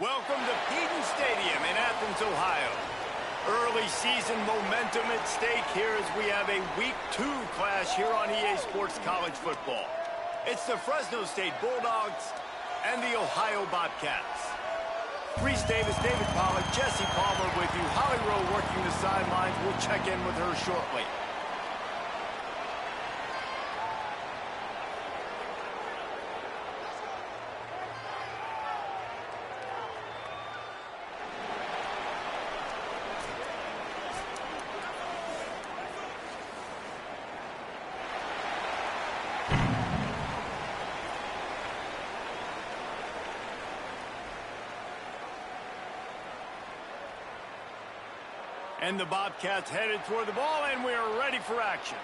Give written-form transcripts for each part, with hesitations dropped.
Welcome to Peden Stadium in Athens, Ohio. Early season momentum at stake here as we have a Week 2 clash here on EA Sports College Football. It's the Fresno State Bulldogs and the Ohio Bobcats. Reese Davis, David Pollack, Jesse Palmer with you. Holly Rowe working the sidelines. We'll check in with her shortly. And the Bobcats headed toward the ball, and we are ready for action.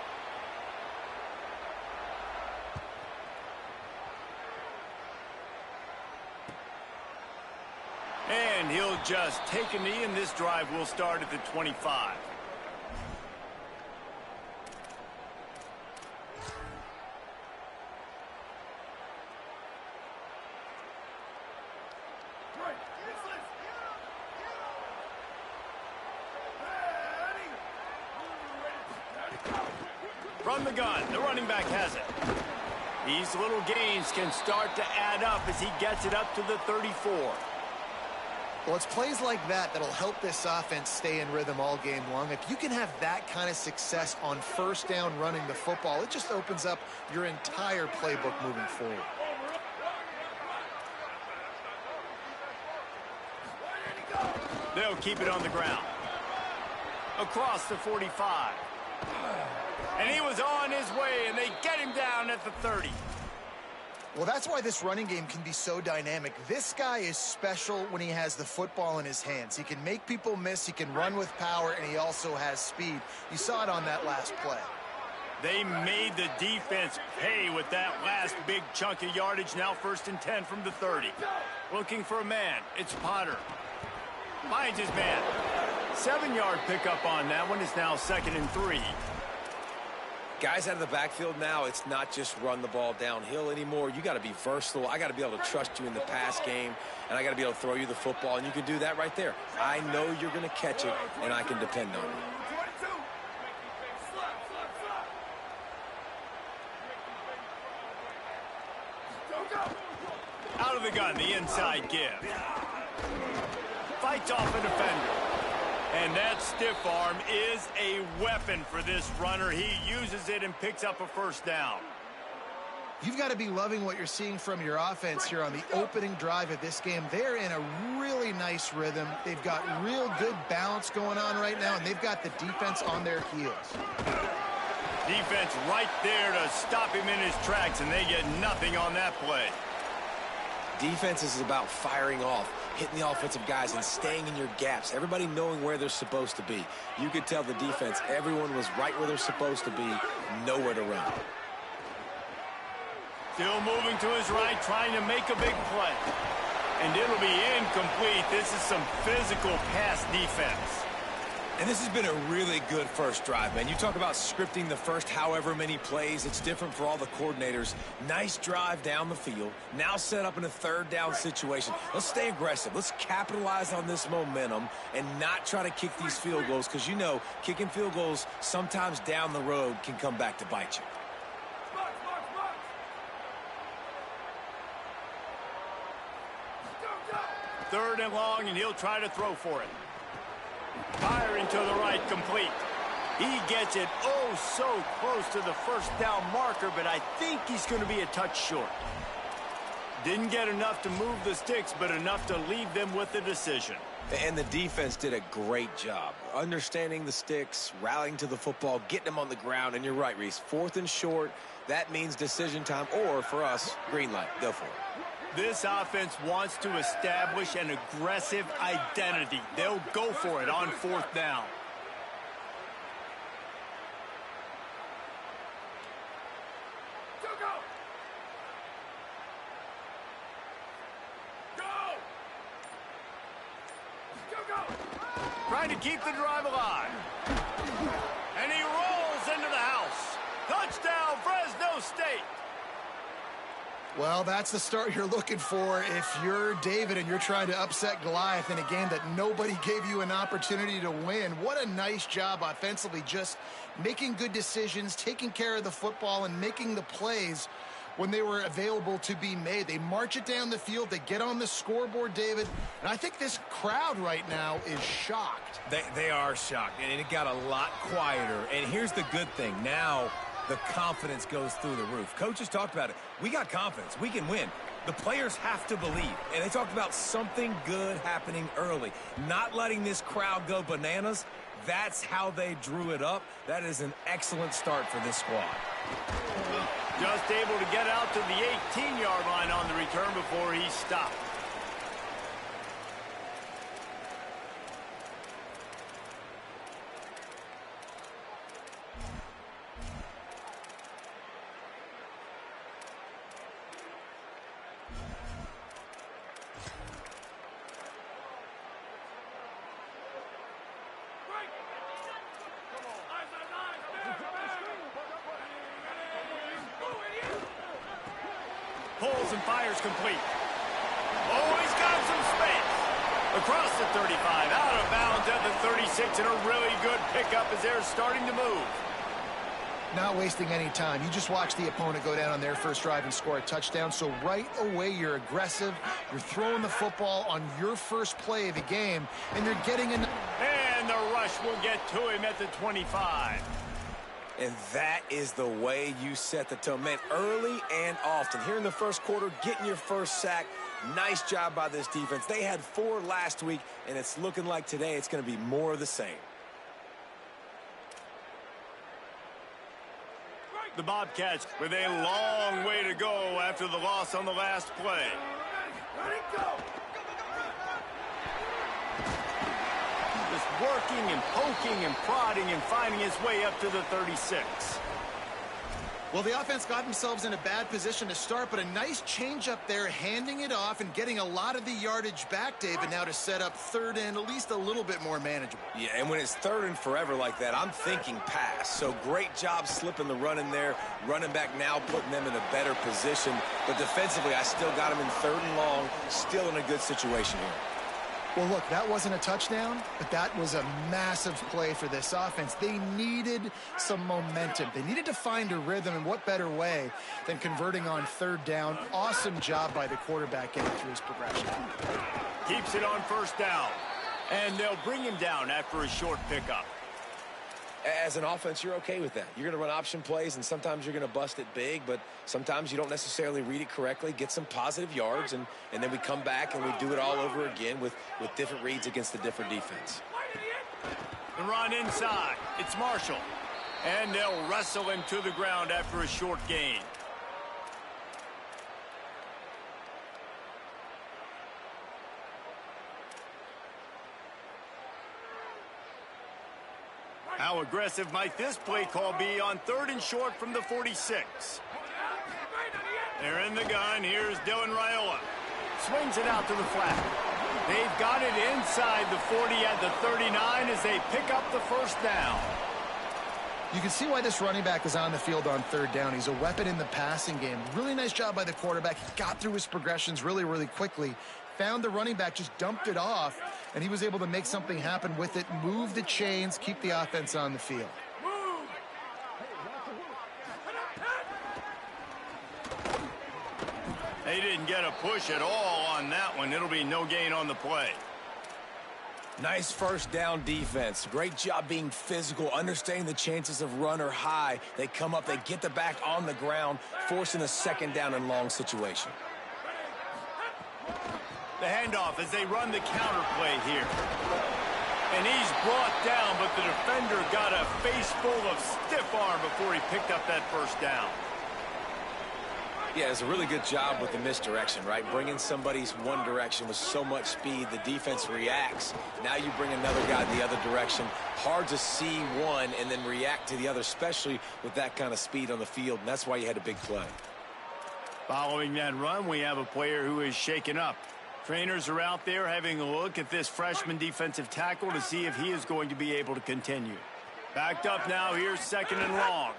And he'll just take a knee, and this drive will start at the 25. From the gun, the running back has it. These little gains can start to add up as he gets it up to the 34. Well, it's plays like that that'll help this offense stay in rhythm all game long. If you can have that kind of success on first down running the football, it just opens up your entire playbook moving forward. They'll keep it on the ground. Across the 45. And he was on his way, and they get him down at the 30. Well, that's why this running game can be so dynamic. This guy is special when he has the football in his hands. He can make people miss, he can run with power, and he also has speed. You saw it on that last play. They made the defense pay with that last big chunk of yardage. Now 1st and 10 from the 30. Looking for a man. It's Potter. Finds his man. 7-yard pickup on that one. Is now 2nd and 3. Guys out of the backfield now, it's not just run the ball downhill anymore. You got to be versatile. I got to be able to trust you in the pass game, and I got to be able to throw you the football, and you can do that right there. I know you're going to catch it, and I can depend on you. Out of the gun, the inside give. Fights off a defender. And that stiff arm is a weapon for this runner. He uses it and picks up a 1st down. You've got to be loving what you're seeing from your offense here on the opening drive of this game. They're in a really nice rhythm. They've got real good balance going on right now, and they've got the defense on their heels. Defense right there to stop him in his tracks, and they get nothing on that play. Defense is about firing off, hitting the offensive guys and staying in your gaps. Everybody knowing where they're supposed to be. You could tell the defense, everyone was right where they're supposed to be, nowhere to run. Still moving to his right, trying to make a big play. And it'll be incomplete. This is some physical pass defense. And this has been a really good first drive, man. You talk about scripting the first however many plays. It's different for all the coordinators. Nice drive down the field. Now set up in a 3rd down situation. Let's stay aggressive. Let's capitalize on this momentum and not try to kick these field goals because, you know, kicking field goals sometimes down the road can come back to bite you. Third and long, and he'll try to throw for it. Firing to the right, complete. He gets it so close to the 1st down marker, but I think he's going to be a touch short. Didn't get enough to move the sticks, but enough to leave them with the decision. And the defense did a great job. Understanding the sticks, rallying to the football, getting them on the ground. And you're right, Reese. 4th and short, that means decision time. Or, for us, green light. Go for it. This offense wants to establish an aggressive identity. They'll go for it on 4th down. Trying to keep the drive alive. And he rolls into the house. Touchdown, Fresno State. Well, that's the start you're looking for if you're David and you're trying to upset Goliath in a game that nobody gave you an opportunity to win. What a nice job offensively, just making good decisions, taking care of the football, and making the plays when they were available to be made. They march it down the field, they get on the scoreboard, David, and I think this crowd right now is shocked. They are shocked, and it got a lot quieter. And here's the good thing. Now the confidence goes through the roof. Coaches talked about it. We got confidence. We can win. The players have to believe. And they talked about something good happening early. Not letting this crowd go bananas. That's how they drew it up. That is an excellent start for this squad. Just able to get out to the 18-yard line on the return before he stopped. Pulls and fires complete. Oh, he's got some space. Across the 35, out of bounds at the 36, and a really good pickup as they're starting to move. Not wasting any time. You just watch the opponent go down on their first drive and score a touchdown. So right away, you're aggressive. You're throwing the football on your first play of the game, and you're getting an... And the rush will get to him at the 25. And that is the way you set the tone. Man, early and often. Here in the first quarter, getting your first sack. Nice job by this defense. They had 4 last week, and it's looking like today it's going to be more of the same. The Bobcats with a long way to go after the loss on the last play. Ready, go! Just working and poking and prodding and finding his way up to the 36. Well, the offense got themselves in a bad position to start, but a nice change up there, handing it off and getting a lot of the yardage back, David, now to set up third and at least a little bit more manageable. Yeah, and when it's third and forever like that, I'm thinking pass. So great job slipping the run in there. Running back now putting them in a better position. But defensively, I still got them in third and long, still in a good situation here. Well, look, that wasn't a touchdown, but that was a massive play for this offense. They needed some momentum. They needed to find a rhythm, and what better way than converting on third down. Awesome job by the quarterback getting through his progression. Keeps it on first down, and they'll bring him down after a short pickup. As an offense, you're okay with that. You're going to run option plays, and sometimes you're going to bust it big, but sometimes you don't necessarily read it correctly, get some positive yards, and then we come back and we do it all over again with different reads against a different defense. The run inside. It's Marshall. And they'll wrestle him to the ground after a short gain. How aggressive might this play call be on third and short from the 46? They're in the gun. Here's Dylan Raiola. Swings it out to the flat. They've got it inside the 40 at the 39 as they pick up the first down. You can see why this running back is on the field on third down. He's a weapon in the passing game. Really nice job by the quarterback. He got through his progressions really, really quickly. Found the running back, just dumped it off, and he was able to make something happen with it, move the chains, keep the offense on the field. They didn't get a push at all on that one. It'll be no gain on the play. Nice first down defense. Great job being physical, understanding the chances of run are high. They come up, they get the back on the ground, forcing a second down and long situation. The handoff as they run the counter play here. And he's brought down, but the defender got a face full of stiff arm before he picked up that first down. Yeah, it's a really good job with the misdirection, right? Bringing somebody's one direction with so much speed, the defense reacts. Now you bring another guy the other direction. Hard to see one and then react to the other, especially with that kind of speed on the field, and that's why you had a big play. Following that run, we have a player who is shaken up. Trainers are out there having a look at this freshman defensive tackle to see if he is going to be able to continue. Backed up now, here's second and long.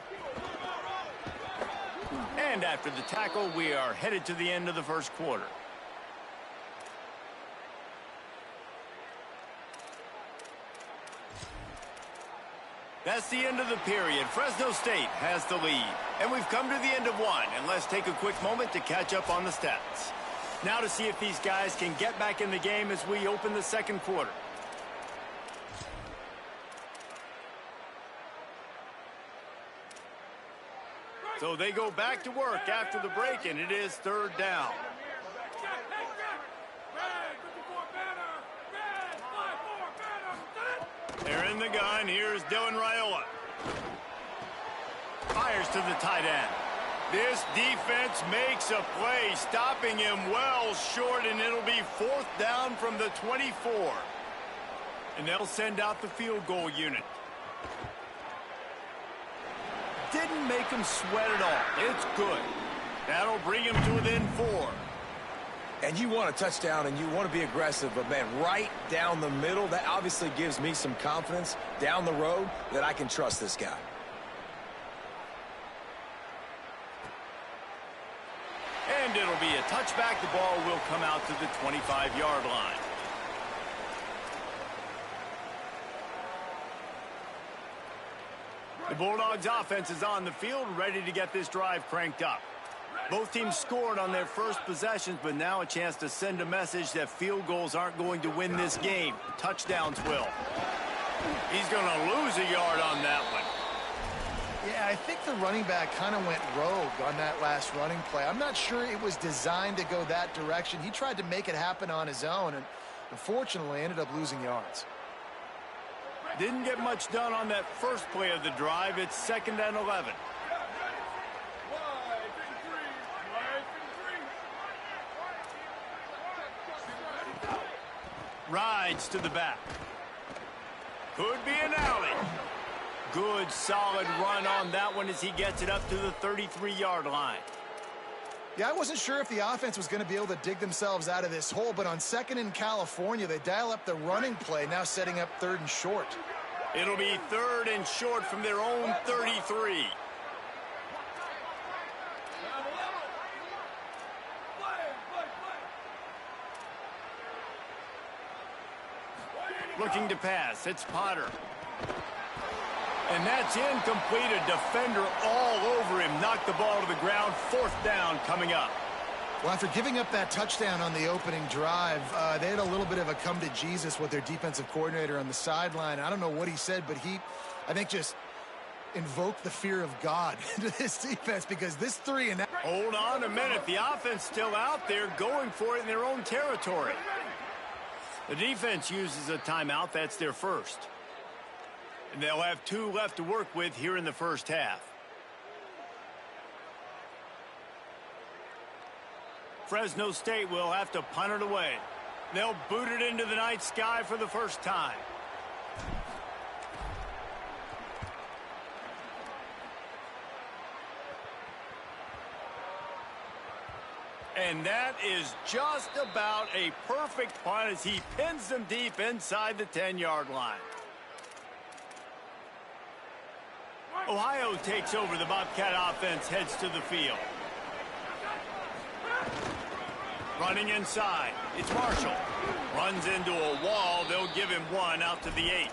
And after the tackle, we are headed to the end of the first quarter. That's the end of the period. Fresno State has the lead. And we've come to the end of one. And let's take a quick moment to catch up on the stats. Now to see if these guys can get back in the game as we open the second quarter. So they go back to work after the break, and it is third down. They're in the gun. Here's Dylan Raiola. Fires to the tight end. This defense makes a play, stopping him well short, and it'll be fourth down from the 24. And they'll send out the field goal unit. Didn't make him sweat at all. It's good. That'll bring him to within 4. And you want a touchdown and you want to be aggressive, but man, right down the middle, that obviously gives me some confidence down the road that I can trust this guy. And it'll be a touchback. The ball will come out to the 25-yard line. The Bulldogs offense is on the field, ready to get this drive cranked up. Both teams scored on their first possessions, but now a chance to send a message that field goals aren't going to win this game. Touchdowns will. He's going to lose a yard on that one. Yeah, I think the running back kind of went rogue on that last running play. I'm not sure it was designed to go that direction. He tried to make it happen on his own, and unfortunately ended up losing yards. Didn't get much done on that first play of the drive. It's 2nd and 11. Rides to the back. Could be an alley. Good, solid run on that one as he gets it up to the 33-yard line. Yeah, I wasn't sure if the offense was going to be able to dig themselves out of this hole, but on 2nd in California, they dial up the running play, now setting up 3rd and short. It'll be 3rd and short from their own 33. Looking to pass. It's Potter. And that's incomplete. A defender all over him. Knocked the ball to the ground. 4th down coming up. Well, after giving up that touchdown on the opening drive, they had a little bit of a come to Jesus with their defensive coordinator on the sideline. I don't know what he said, but he, I think, just invoked the fear of God into this defense, because this 3 and out. Hold on a minute. The offense still out there going for it in their own territory. The defense uses a timeout. That's their first. And they'll have 2 left to work with here in the first half. Fresno State will have to punt it away. They'll boot it into the night sky for the first time. And that is just about a perfect punt as he pins them deep inside the 10-yard line. Ohio takes over. The Bobcat offense heads to the field. Running inside. It's Marshall. Runs into a wall. They'll give him 1 out to the 8.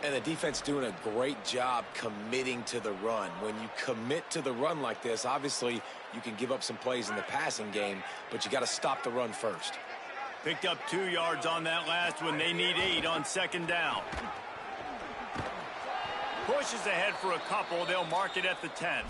And the defense doing a great job committing to the run. When you commit to the run like this, obviously you can give up some plays in the passing game, but you got to stop the run first. Picked up 2 yards on that last one. They need 8 on 2nd down. Pushes ahead for a couple. They'll mark it at the 10.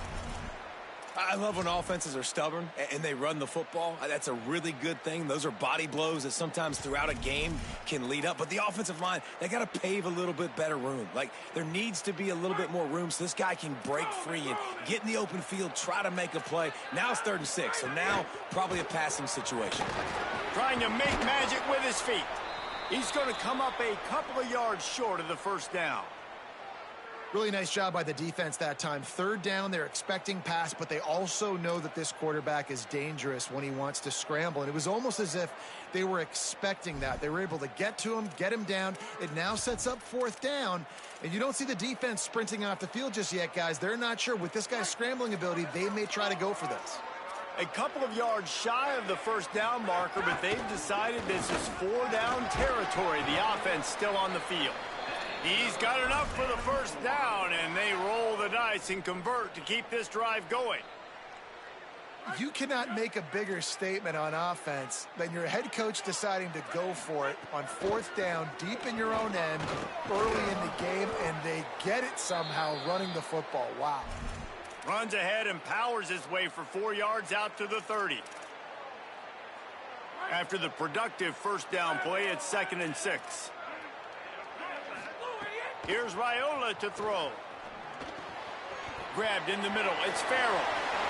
I love when offenses are stubborn and they run the football. That's a really good thing. Those are body blows that sometimes throughout a game can lead up. But the offensive line, they got to pave a little bit better room. Like, there needs to be a little bit more room so this guy can break free and get in the open field, try to make a play. Now it's 3rd and 6, so now probably a passing situation. Trying to make magic with his feet. He's going to come up a couple of yards short of the first down. Really nice job by the defense that time. Third down, they're expecting pass, but they also know that this quarterback is dangerous when he wants to scramble. And it was almost as if they were expecting that. They were able to get to him, get him down. It now sets up fourth down. And you don't see the defense sprinting off the field just yet, guys. They're not sure. With this guy's scrambling ability, they may try to go for this. A couple of yards shy of the first down marker, but they've decided this is 4-down territory. The offense still on the field. He's got enough for the first down, and they roll the dice and convert to keep this drive going. You cannot make a bigger statement on offense than your head coach deciding to go for it on fourth down, deep in your own end, early in the game, and they get it somehow running the football. Wow. Runs ahead and powers his way for 4 yards out to the 30. After the productive first down play, it's 2nd and 6. Here's Raiola to throw. Grabbed in the middle. It's Farrell.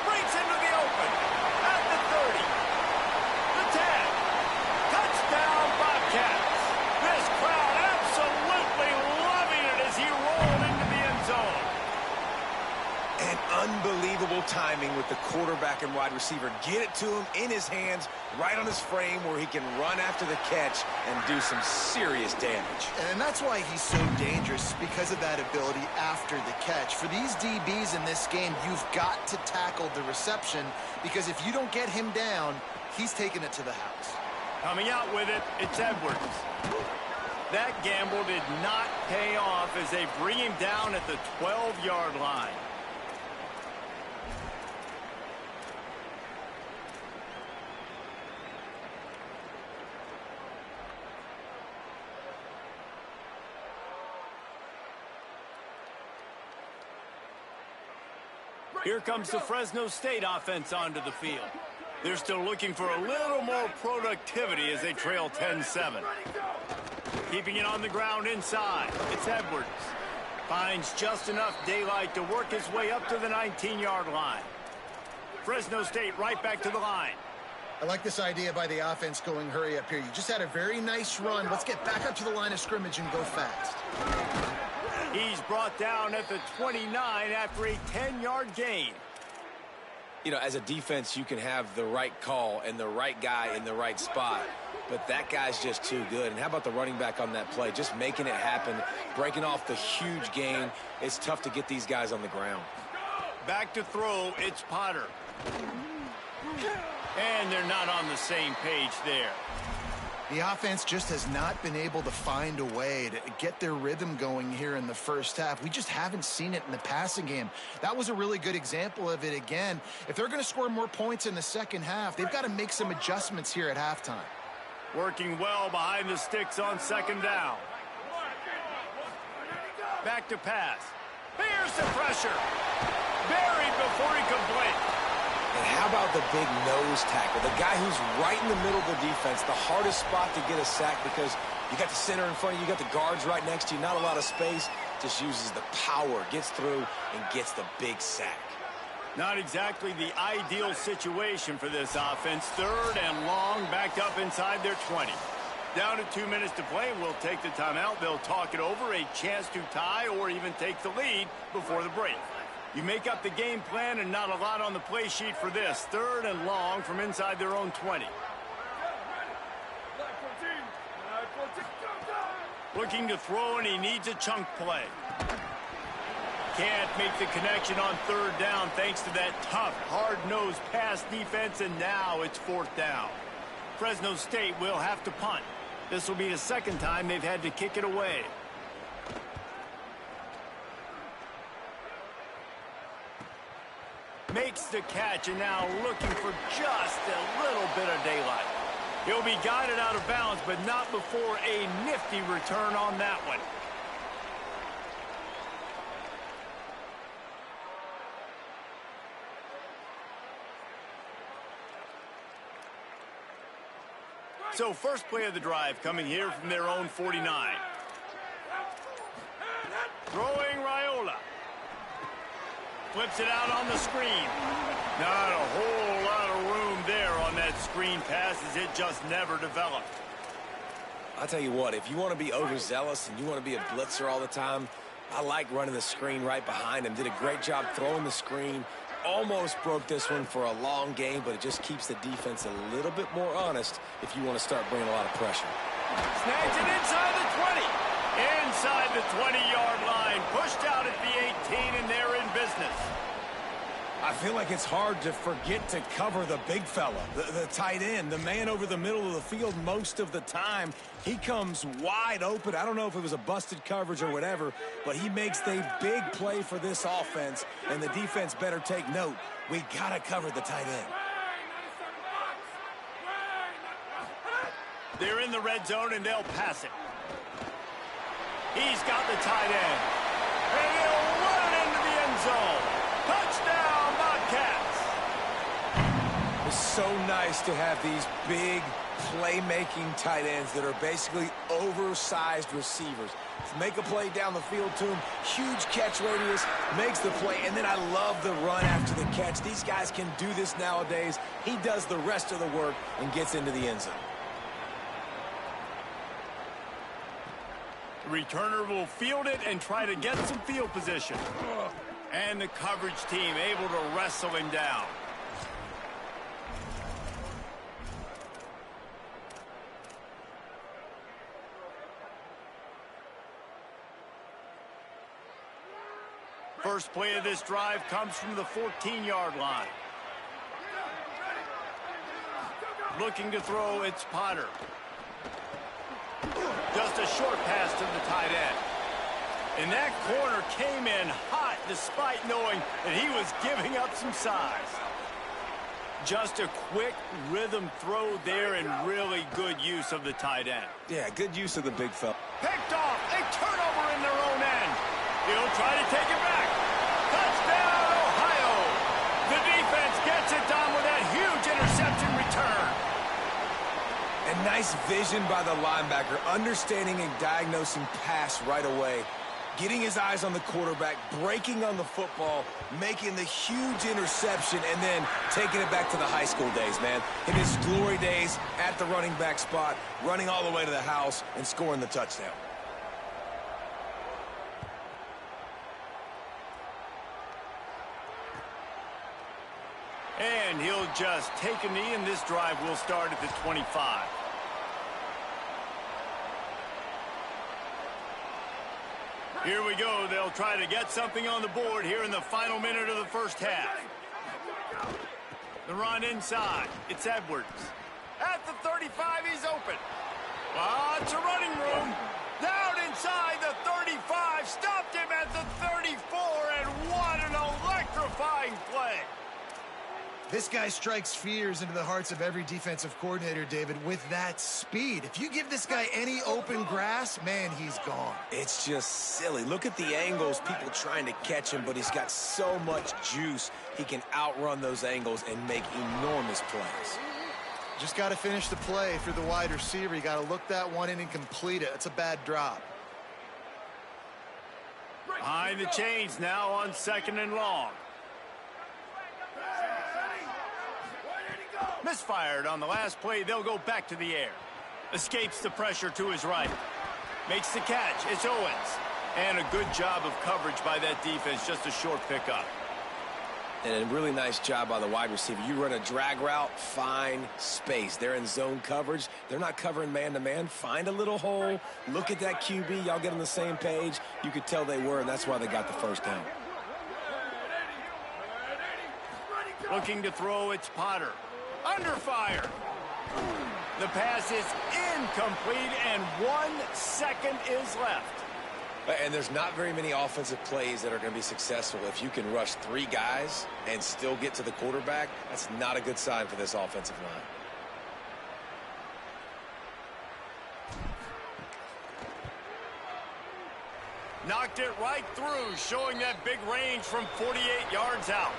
Breaks into the open. At the 30. The 10. Touchdown, Bobcats. This crowd absolutely loving it as he rolled into the end zone. And unbelievable timing with the quarterback and wide receiver. Get it to him in his hands, right on his frame where he can run after the catch and do some serious damage. And that's why he's so dangerous, because of that ability after the catch. For these DBs in this game, you've got to tackle the reception, because if you don't get him down, he's taking it to the house. Coming out with it, it's Edwards. That gamble did not pay off as they bring him down at the 12-yard line. Here comes the Fresno State offense onto the field. They're still looking for a little more productivity as they trail 10-7. Keeping it on the ground inside. It's Edwards. Finds just enough daylight to work his way up to the 19-yard line. Fresno State right back to the line. I like this idea by the offense going hurry up here. You just had a very nice run. Let's get back up to the line of scrimmage and go fast. He's brought down at the 29 after a 10-yard gain. You know, as a defense, you can have the right call and the right guy in the right spot, but that guy's just too good. And how about the running back on that play? Just making it happen, breaking off the huge gain. It's tough to get these guys on the ground. Back to throw, it's Potter. And they're not on the same page there. The offense just has not been able to find a way to get their rhythm going here in the first half. We just haven't seen it in the passing game. That was a really good example of it again. If they're going to score more points in the second half, they've got to make some adjustments here at halftime. Working well behind the sticks on second down. Back to pass. Here's the pressure. Buried before he could blink. And how about the big nose tackle? The guy who's right in the middle of the defense, the hardest spot to get a sack because you got the center in front of you, you got the guards right next to you, not a lot of space. Just uses the power, gets through, and gets the big sack. Not exactly the ideal situation for this offense. 3rd and long, backed up inside their 20. Down to 2 minutes to play. We'll take the timeout. They'll talk it over, a chance to tie or even take the lead before the break. You make up the game plan and not a lot on the play sheet for this. 3rd and long from inside their own 20. Looking to throw, and he needs a chunk play. Can't make the connection on 3rd down thanks to that tough, hard-nosed pass defense, and now it's 4th down. Fresno State will have to punt. This will be the 2nd time they've had to kick it away. Makes the catch, and now looking for just a little bit of daylight. He'll be guided out of bounds, but not before a nifty return on that one. So first play of the drive coming here from their own 49. Throwing Raiola. Flips it out on the screen. Not a whole lot of room there on that screen pass as it just never developed. I'll tell you what, if you want to be overzealous and you want to be a blitzer all the time, I like running the screen right behind him. Did a great job throwing the screen. Almost broke this one for a long game, but it just keeps the defense a little bit more honest if you want to start bringing a lot of pressure. Snags it inside the 20. Inside the 20-yard line. Pushed out at the 18, and they're in business. I feel like it's hard to forget to cover the big fella, the tight end, the man over the middle of the field most of the time. He comes wide open. I don't know if it was a busted coverage or whatever, but he makes the big play for this offense, and the defense better take note. We got to cover the tight end. They're in the red zone, and they'll pass it. He's got the tight end. And he'll run it into the end zone. Touchdown, Bobcats! It's so nice to have these big playmaking tight ends that are basically oversized receivers. Make a play down the field to him, huge catch radius, makes the play, and then I love the run after the catch. These guys can do this nowadays. He does the rest of the work and gets into the end zone. The returner will field it and try to get some field position. And the coverage team able to wrestle him down. First play of this drive comes from the 14-yard line. Looking to throw, it's Potter. Just a short pass to the tight end. And that corner came in hot despite knowing that he was giving up some size. Just a quick rhythm throw there and really good use of the tight end. Yeah, good use of the big fella. Picked off. A turnover in their own end. He'll try to take it back. Touchdown, Ohio. The defense gets it done with that huge interception return. And nice vision by the linebacker, understanding and diagnosing pass right away. Getting his eyes on the quarterback, breaking on the football, making the huge interception, and then taking it back to the high school days, man. In his glory days at the running back spot, running all the way to the house and scoring the touchdown. And he'll just take a knee, and this drive will start at the 25. Here we go. They'll try to get something on the board here in the final minute of the first half. The run inside. It's Edwards. At the 35, he's open. Lots of running room. Down inside the 35. Stopped him at the 34, and what an electrifying play. This guy strikes fears into the hearts of every defensive coordinator, David, with that speed. If you give this guy any open grass, man, he's gone. It's just silly. Look at the angles, people trying to catch him, but he's got so much juice. He can outrun those angles and make enormous plays. Just got to finish the play for the wide receiver. You got to look that one in and complete it. It's a bad drop. Behind the chains now on 2nd and long. Misfired on the last play. They'll go back to the air. Escapes the pressure to his right. Makes the catch. It's Owens. And a good job of coverage by that defense. Just a short pickup. And a really nice job by the wide receiver. You run a drag route, find space. They're in zone coverage. They're not covering man-to-man. Find a little hole. Look at that QB. Y'all get on the same page. You could tell they were, and that's why they got the first down. Looking to throw, it's Potter. Under fire. The pass is incomplete, and 1 second is left. And there's not very many offensive plays that are going to be successful. If you can rush 3 guys and still get to the quarterback, that's not a good sign for this offensive line. Knocked it right through, showing that big range from 48 yards out.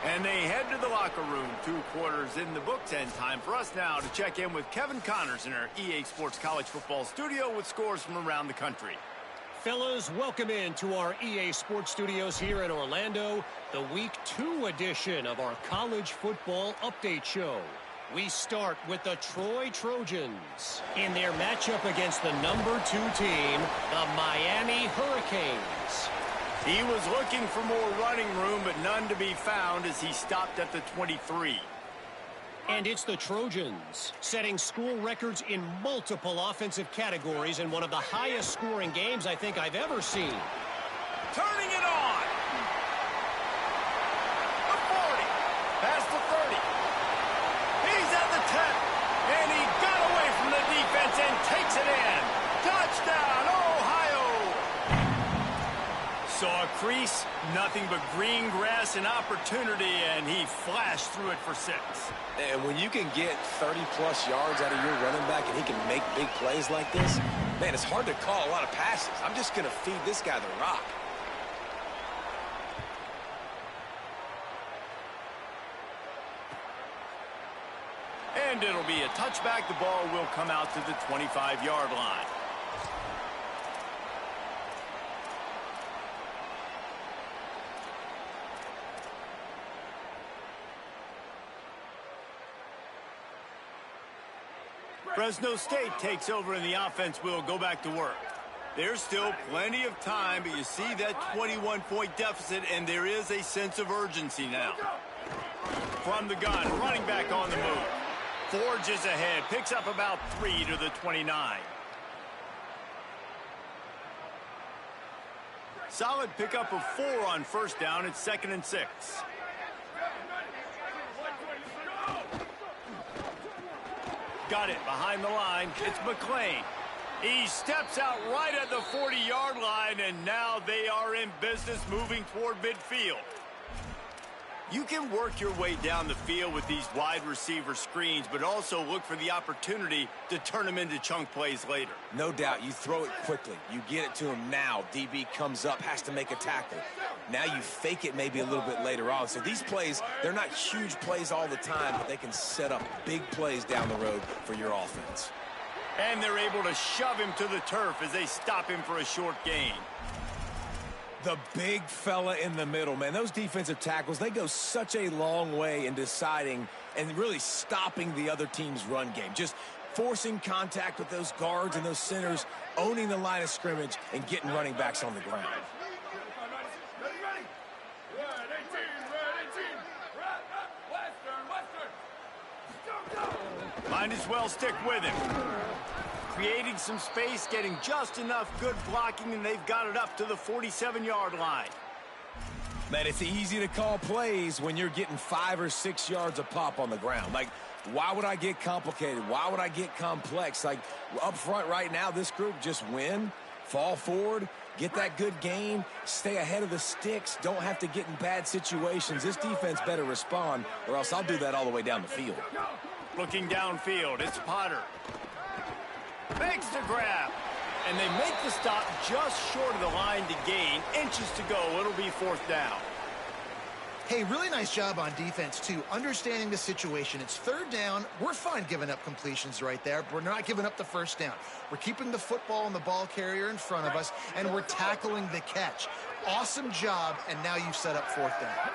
And they head to the locker room. 2 quarters in the books, and time for us now to check in with Kevin Connors in our EA Sports College Football studio with scores from around the country. Fellas, welcome in to our EA Sports Studios here in Orlando, the Week 2 edition of our College Football Update Show. We start with the Troy Trojans in their matchup against the number 2 team, the Miami Hurricanes. He was looking for more running room, but none to be found as he stopped at the 23. And it's the Trojans, setting school records in multiple offensive categories in one of the highest scoring games I think I've ever seen. Turning it on. The 40. Past the 30. He's at the 10. And he got away from the defense and takes it in. Touchdown, Ohio. Saw a crease, nothing but green grass and opportunity, and he flashed through it for 6. And when you can get 30-plus yards out of your running back and he can make big plays like this, man, it's hard to call a lot of passes. I'm just going to feed this guy the rock. And it'll be a touchback. The ball will come out to the 25-yard line. Fresno State takes over and the offense will go back to work. There's still plenty of time, but you see that 21-point deficit, and there is a sense of urgency now. From the gun, running back on the move. Forges ahead, picks up about 3 to the 29. Solid pickup of 4 on first down. It's 2nd and 6. Got it behind the line. It's McClain. He steps out right at the 40-yard line, and now they are in business moving toward midfield. You can work your way down the field with these wide receiver screens, but also look for the opportunity to turn them into chunk plays later. No doubt. You throw it quickly. You get it to him now. DB comes up, has to make a tackle. Now you fake it maybe a little bit later on. So these plays, they're not huge plays all the time, but they can set up big plays down the road for your offense. And they're able to shove him to the turf as they stop him for a short gain. The big fella in the middle, man. Those defensive tackles, they go such a long way in deciding and really stopping the other team's run game. Just forcing contact with those guards and those centers, owning the line of scrimmage, and getting running backs on the ground. Might as well stick with him. Creating some space, getting just enough good blocking, and they've got it up to the 47-yard line. Man, it's easy to call plays when you're getting 5 or 6 yards a pop on the ground. Like, why would I get complicated? Why would I get complex? Like, up front right now, this group just win, fall forward, get that good gain, stay ahead of the sticks, don't have to get in bad situations. This defense better respond, or else I'll do that all the way down the field. Looking downfield, it's Potter. Makes the grab. And they make the stop just short of the line to gain. Inches to go. It'll be 4th down. Hey, really nice job on defense, too. Understanding the situation. It's 3rd down. We're fine giving up completions right there, but we're not giving up the first down. We're keeping the football and the ball carrier in front of us, and we're tackling the catch. Awesome job, and now you've set up 4th down.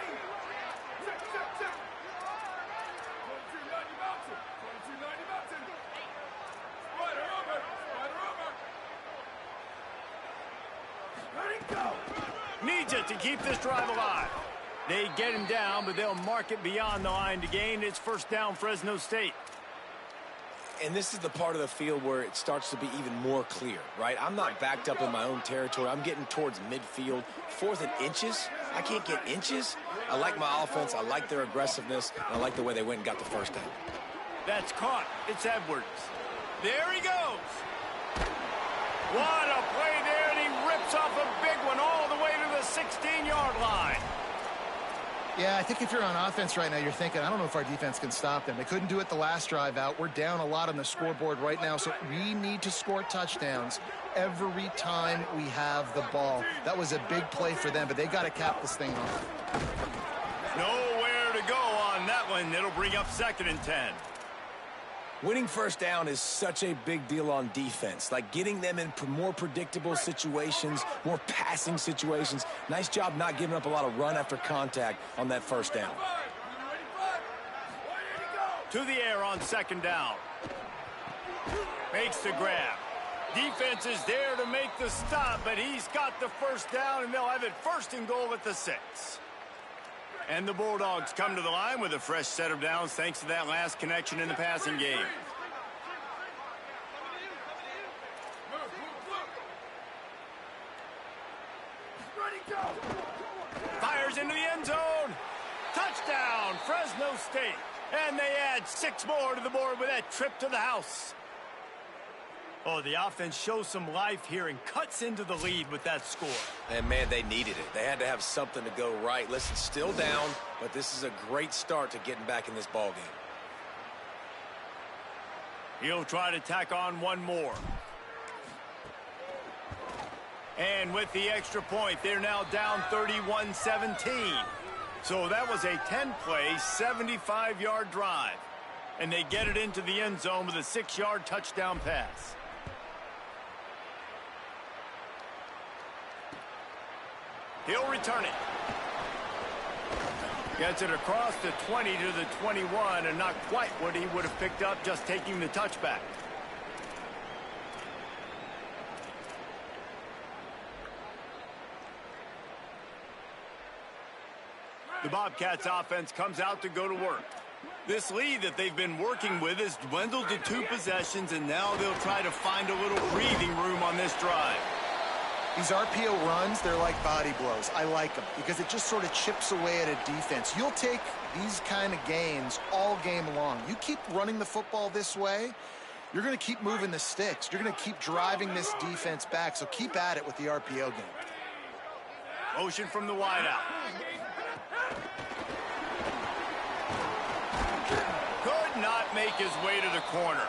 Needs it to keep this drive alive. They get him down, but they'll mark it beyond the line to gain. It's 1st down, Fresno State. And this is the part of the field where it starts to be even more clear, right? I'm not backed up in my own territory. I'm getting towards midfield. 4th and inches? I can't get inches? I like my offense. I like their aggressiveness. And I like the way they went and got the first down. That's caught. It's Edwards. There he goes. What a play there, and he rips off a big one all the way to the 16-yard line. Yeah, I think if you're on offense right now, you're thinking, I don't know if our defense can stop them. They couldn't do it the last drive out. We're down a lot on the scoreboard right now, so we need to score touchdowns every time we have the ball. That was a big play for them, but they got to cap this thing off. Nowhere to go on that one. It'll bring up 2nd and 10. Winning first down is such a big deal on defense. Like getting them in more predictable situations, more passing situations. Nice job not giving up a lot of run after contact on that first down. To the air on 2nd down. Makes the grab. Defense is there to make the stop, but he's got the first down, and they'll have it 1st and goal at the 6. And the Bulldogs come to the line with a fresh set of downs thanks to that last connection in the passing game. Fires into the end zone. Touchdown, Fresno State. And they add 6 more to the board with that trip to the house. Oh, the offense shows some life here and cuts into the lead with that score. And, man, they needed it. They had to have something to go right. Listen, still down, but this is a great start to getting back in this ball game. He'll try to tack on one more. And with the extra point, they're now down 31-17. So that was a 10-play, 75-yard drive. And they get it into the end zone with a 6-yard touchdown pass. He'll return it. Gets it across the 20 to the 21, and not quite what he would have picked up just taking the touchback. The Bobcats offense comes out to go to work. This lead that they've been working with has dwindled to 2 possessions, and now they'll try to find a little breathing room on this drive. These RPO runs, they're like body blows. I like them because it just sort of chips away at a defense. You'll take these kind of gains all game long. You keep running the football this way, you're going to keep moving the sticks. You're going to keep driving this defense back, so keep at it with the RPO game. Motion from the wideout. Could not make his way to the corner.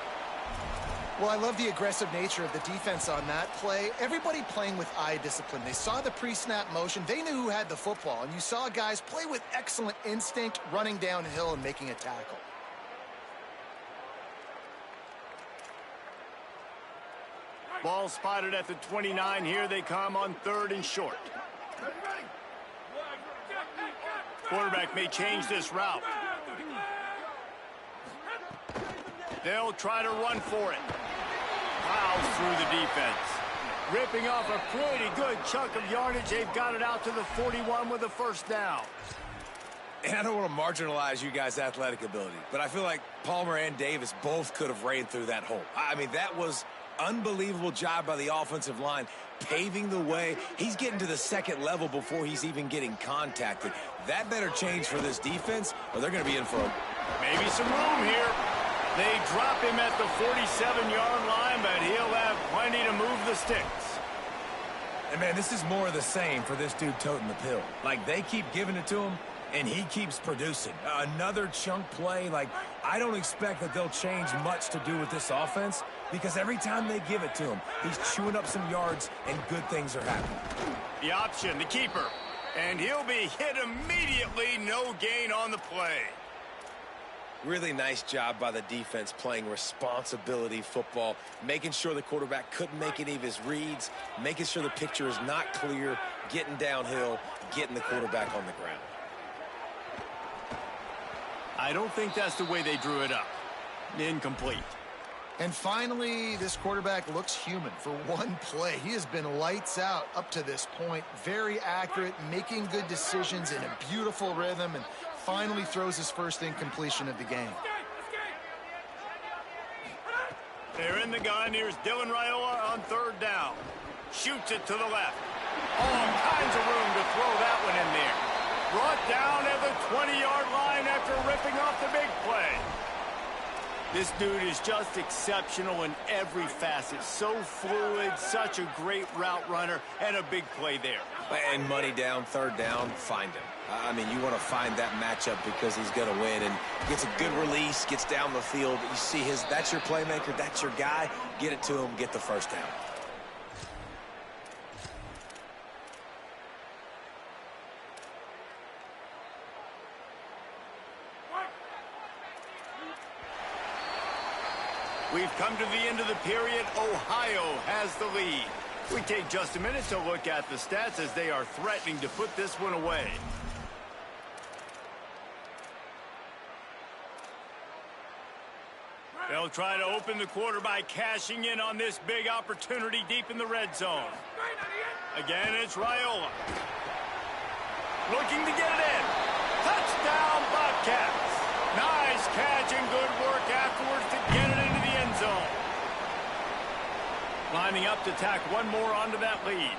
Well, I love the aggressive nature of the defense on that play. Everybody playing with eye discipline. They saw the pre-snap motion. They knew who had the football. And you saw guys play with excellent instinct, running downhill and making a tackle. Ball spotted at the 29. Here they come on 3rd and short. Quarterback may change this route. They'll try to run for it. Plows through the defense. Ripping off a pretty good chunk of yardage. They've got it out to the 41 with a 1st down. And I don't want to marginalize you guys' athletic ability, but I feel like Palmer and Davis both could have ran through that hole. I mean, that was unbelievable job by the offensive line, paving the way. He's getting to the 2nd level before he's even getting contacted. That better change for this defense, or they're going to be in for maybe some room here. They drop him at the 47-yard line, but he'll have plenty to move the sticks. And, man, this is more of the same for this dude toting the pill. Like, they keep giving it to him, and he keeps producing. Another chunk play. Like, I don't expect that they'll change much to do with this offense because every time they give it to him, he's chewing up some yards, and good things are happening. The option, the keeper. And he'll be hit immediately. No gain on the play. Really nice job by the defense playing responsibility football, making sure the quarterback couldn't make any of his reads, making sure the picture is not clear, getting downhill, getting the quarterback on the ground. I don't think that's the way they drew it up. Incomplete. And finally, this quarterback looks human for one play. He has been lights out up to this point. Very accurate, making good decisions in a beautiful rhythm, and finally throws his 1st incompletion of the game. They're in the gun. Here's Dylan Raiola on 3rd down. Shoots it to the left. All kinds of room to throw that one in there. Brought down at the 20-yard line after ripping off the big play. This dude is just exceptional in every facet. So fluid, such a great route runner, and a big play there. And money down, 3rd down, find him. I mean, you want to find that matchup because he's going to win and gets a good release, gets down the field. You see that's your playmaker, that's your guy. Get it to him, get the 1st down. We've come to the end of the period. Ohio has the lead. We take just a minute to look at the stats as they are threatening to put this one away. They'll try to open the quarter by cashing in on this big opportunity deep in the red zone. Again, it's Raiola. Looking to get it in. Touchdown, Bobcats. Nice catch and good work afterwards to get it into the end zone. Lining up to tack one more onto that lead.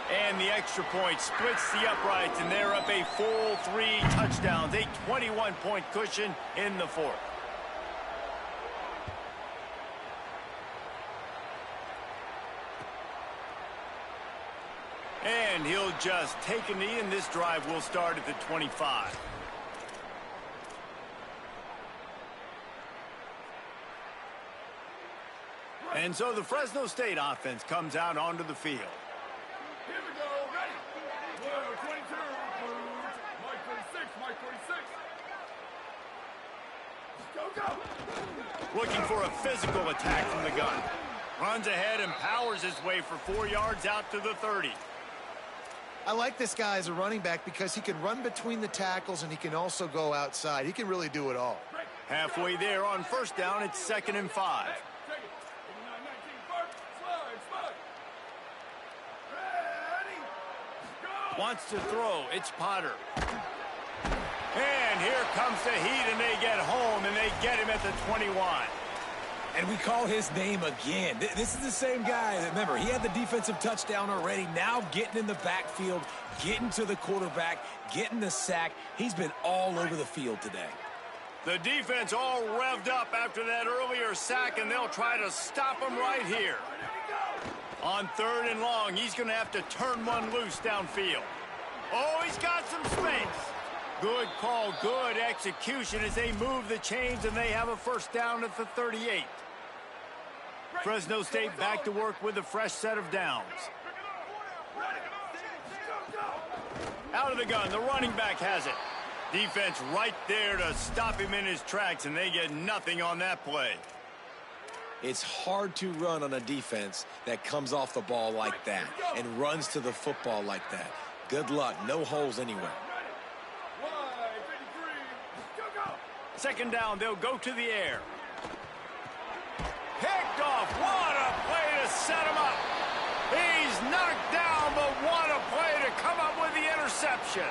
And the extra point splits the uprights, and they're up a full 3 touchdowns, a 21-point cushion in the fourth. And he'll just take a knee, and this drive will start at the 25. And so the Fresno State offense comes out onto the field. Here we go, ready. Blue 22, Mike 26, Mike 26. Go, go. Looking for a physical attack from the gun. Runs ahead and powers his way for 4 yards out to the 30. I like this guy as a running back because he can run between the tackles and he can also go outside. He can really do it all. Halfway there on first down, it's 2nd and 5. Wants to throw. It's Potter. And here comes the heat, and they get home, and they get him at the 21. And we call his name again. This is the same guy. Remember, he had the defensive touchdown already. Now getting in the backfield, getting to the quarterback, getting the sack. He's been all over the field today. The defense all revved up after that earlier sack, and they'll try to stop him right here. On 3rd and long, he's going to have to turn one loose downfield. Oh, he's got some space. Good call, good execution as they move the chains, and they have a first down at the 38. Fresno State back to work with a fresh set of downs. Out of the gun, the running back has it. Defense right there to stop him in his tracks, and they get nothing on that play. It's hard to run on a defense that comes off the ball like that and runs to the football like that. Good luck. No holes anywhere. 2nd down, they'll go to the air. Picked off. What a play to set him up. He's knocked down, but what a play to come up with the interception.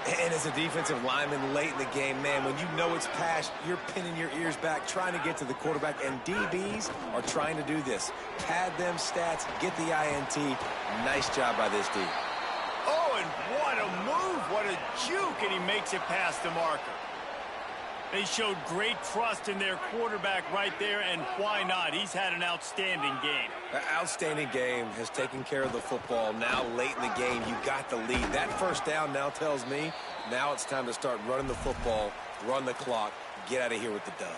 And as a defensive lineman late in the game, man, when you know it's past, you're pinning your ears back, trying to get to the quarterback, and DBs are trying to do this. Pad them stats, get the INT. Nice job by this D. Oh, and what a move, what a juke, and he makes it past the marker. They showed great trust in their quarterback right there, and why not? He's had an outstanding game. An outstanding game, has taken care of the football. Now late in the game, you got the lead. That first down now tells me now it's time to start running the football, run the clock, get out of here with the dub.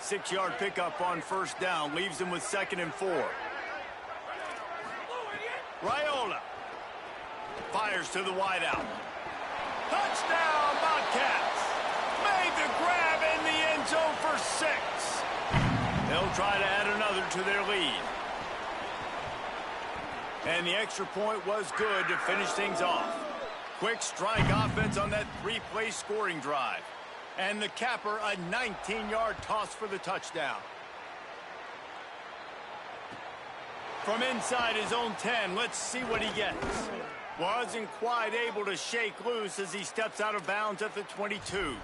6-yard pickup on first down leaves him with 2nd and 4. Raiola fires to the wideout. Touchdown, Bobcats! Made the grab in the end zone for 6. They'll try to add another to their lead. And the extra point was good to finish things off. Quick strike offense on that 3-play scoring drive. And the capper, a 19-yard toss for the touchdown. From inside his own 10, let's see what he gets. Wasn't quite able to shake loose as he steps out of bounds at the 22.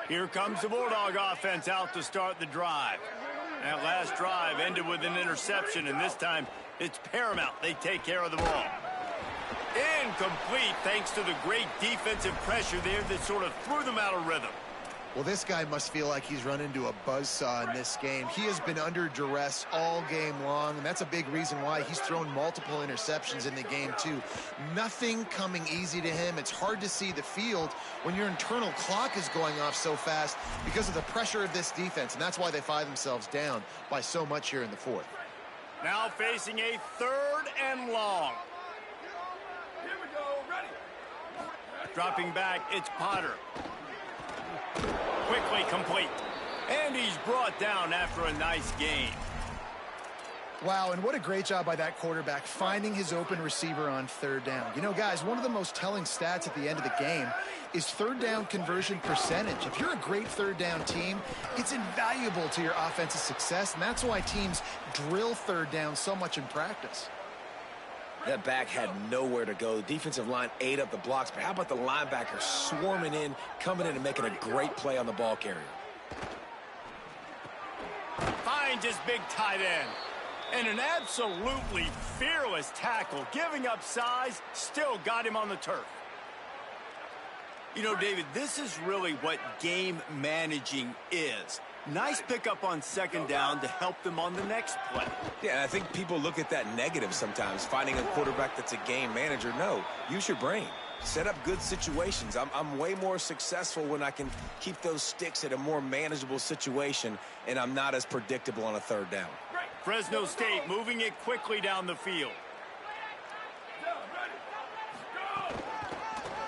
Here comes the Bulldog offense out to start the drive. That last drive ended with an interception, and this time it's paramount they take care of the ball. Incomplete thanks to the great defensive pressure there that sort of threw them out of rhythm. Well, this guy must feel like he's run into a buzzsaw in this game. He has been under duress all game long, and that's a big reason why he's thrown multiple interceptions in the game, too. Nothing coming easy to him. It's hard to see the field when your internal clock is going off so fast because of the pressure of this defense, and that's why they find themselves down by so much here in the fourth. Now facing a 3rd and long. Here we go, ready. Dropping back, it's Potter. Quickly complete. And he's brought down after a nice gain. Wow, and what a great job by that quarterback finding his open receiver on third down. You know, guys, one of the most telling stats at the end of the game is third down conversion percentage. If you're a great third down team, it's invaluable to your offensive success, and that's why teams drill third down so much in practice. That back had nowhere to go. The defensive line ate up the blocks, but how about the linebacker swarming in, coming in and making a great play on the ball carrier? Finds his big tight end. And an absolutely fearless tackle, giving up size, still got him on the turf. You know, David, this is really what game managing is. Nice pickup on second down to help them on the next play. Yeah, and I think people look at that negative sometimes, finding a quarterback that's a game manager. No, use your brain. Set up good situations. I'm way more successful when I can keep those sticks at a more manageable situation, and I'm not as predictable on a third down. Fresno State moving it quickly down the field.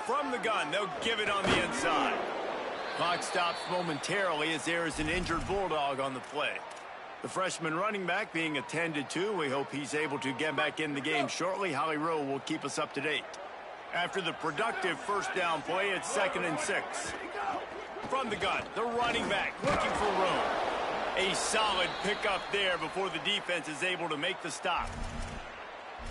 From the gun, they'll give it on the inside. Clock stops momentarily as there is an injured Bulldog on the play. The freshman running back being attended to. We hope he's able to get back in the game shortly. Holly Rowe will keep us up to date. After the productive first down play, it's 2nd and 6. From the gun, the running back looking for room. A solid pickup there before the defense is able to make the stop.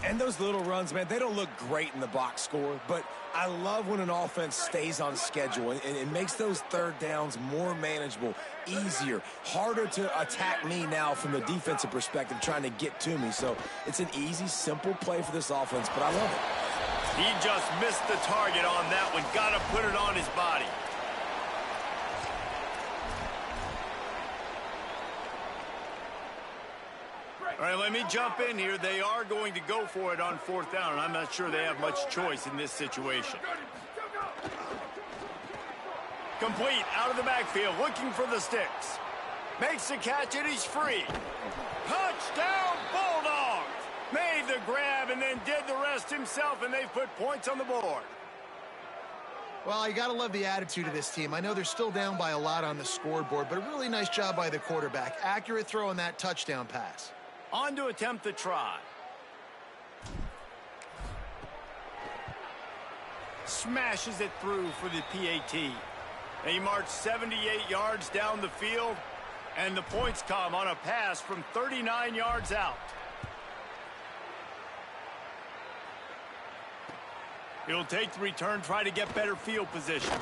And those little runs, man, they don't look great in the box score, but I love when an offense stays on schedule and it makes those third downs more manageable, easier, harder to attack me now from the defensive perspective trying to get to me. So it's an easy, simple play for this offense, but I love it. He just missed the target on that one. Got to put it on his body. All right, let me jump in here. They are going to go for it on 4th down, and I'm not sure they have much choice in this situation. Complete, out of the backfield, looking for the sticks. Makes the catch, and he's free. Touchdown, Bulldogs! Made the grab and then did the rest himself, and they've put points on the board. Well, you got to love the attitude of this team. I know they're still down by a lot on the scoreboard, but a really nice job by the quarterback. Accurate throw on that touchdown pass. On to attempt the try. Smashes it through for the PAT. He marched 78 yards down the field, and the points come on a pass from 39 yards out. He'll take the return, try to get better field position.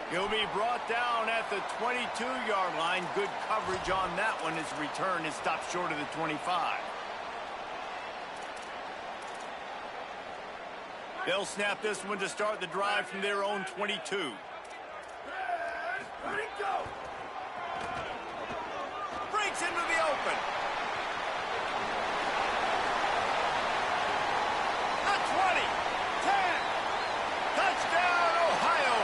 He'll be brought down at the 22-yard line. Good coverage on that one. His return is stopped short of the 25. They'll snap this one to start the drive from their own 22. Ready, go! Breaks into the open. A 20, 10, touchdown, Ohio.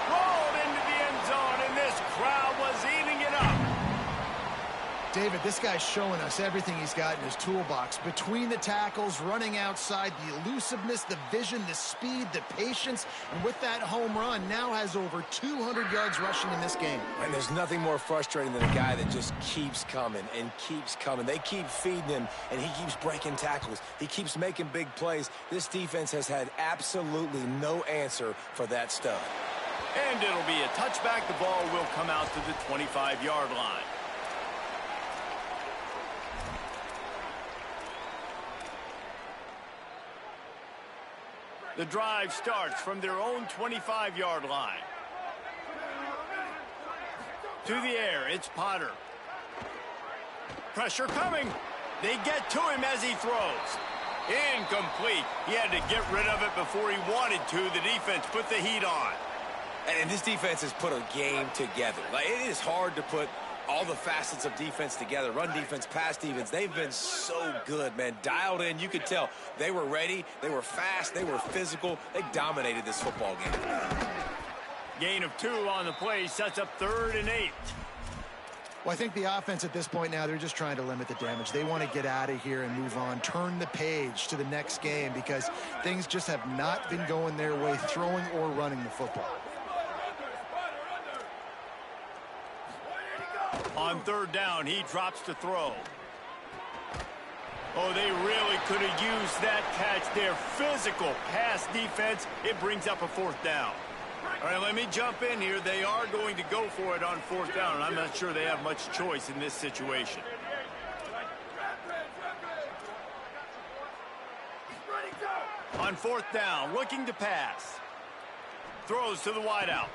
Rolled into the end zone, and this crowd was eating it up. David, this guy's showing us everything he's got in his toolbox. Between the tackles, running outside, the elusiveness, the vision, the speed, the patience, and with that home run, now has over 200 yards rushing in this game. And there's nothing more frustrating than a guy that just keeps coming and keeps coming. They keep feeding him, and he keeps breaking tackles. He keeps making big plays. This defense has had absolutely no answer for that stud. And it'll be a touchback. The ball will come out to the 25-yard line. The drive starts from their own 25-yard line. To the air, it's Potter. Pressure coming. They get to him as he throws. Incomplete. He had to get rid of it before he wanted to. The defense put the heat on. And this defense has put a game together. Like, it is hard to put all the facets of defense together. Run defense, pass defense. They've been so good, man. Dialed in. You could tell they were ready. They were fast. They were physical. They dominated this football game. Gain of 2 on the play sets up 3rd and 8. Well, I think the offense at this point now, they're just trying to limit the damage. They want to get out of here and move on, turn the page to the next game because things just have not been going their way, throwing or running the football. On 3rd down, he drops to throw. Oh, they really could have used that catch there. Physical pass defense. It brings up a fourth down. All right, let me jump in here. They are going to go for it on fourth down, and I'm not sure they have much choice in this situation. On fourth down, looking to pass. Throws to the wideout.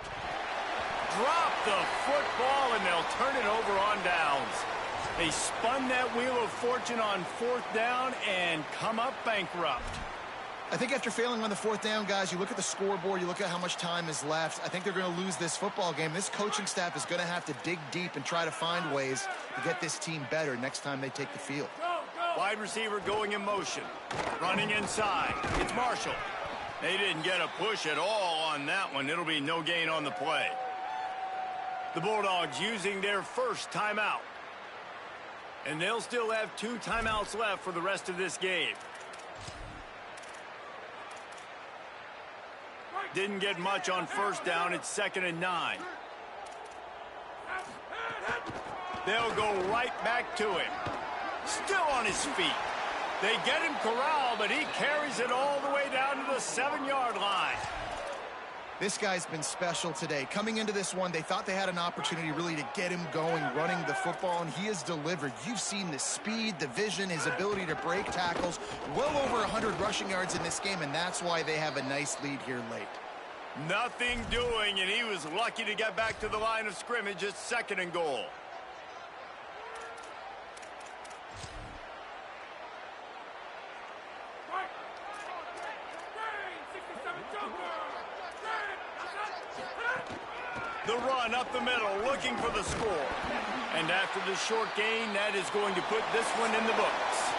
Drop the football, and they'll turn it over on downs. They spun that wheel of fortune on fourth down and come up bankrupt. I think after failing on the fourth down, guys, you look at the scoreboard, you look at how much time is left. I think they're going to lose this football game. This coaching staff is going to have to dig deep and try to find ways to get this team better next time they take the field. Wide receiver going in motion. Running inside. It's Marshall. They didn't get a push at all on that one. It'll be no gain on the play. The Bulldogs using their first timeout. And they'll still have 2 timeouts left for the rest of this game. Didn't get much on first down. It's 2nd and 9. They'll go right back to him. Still on his feet. They get him corralled, but he carries it all the way down to the 7-yard line. This guy's been special today. Coming into this one, they thought they had an opportunity really to get him going, running the football, and he has delivered. You've seen the speed, the vision, his ability to break tackles. Well over 100 rushing yards in this game, and that's why they have a nice lead here late. Nothing doing, and he was lucky to get back to the line of scrimmage at 2nd and goal. The run up the middle, looking for the score. And after the short gain, that is going to put this one in the books.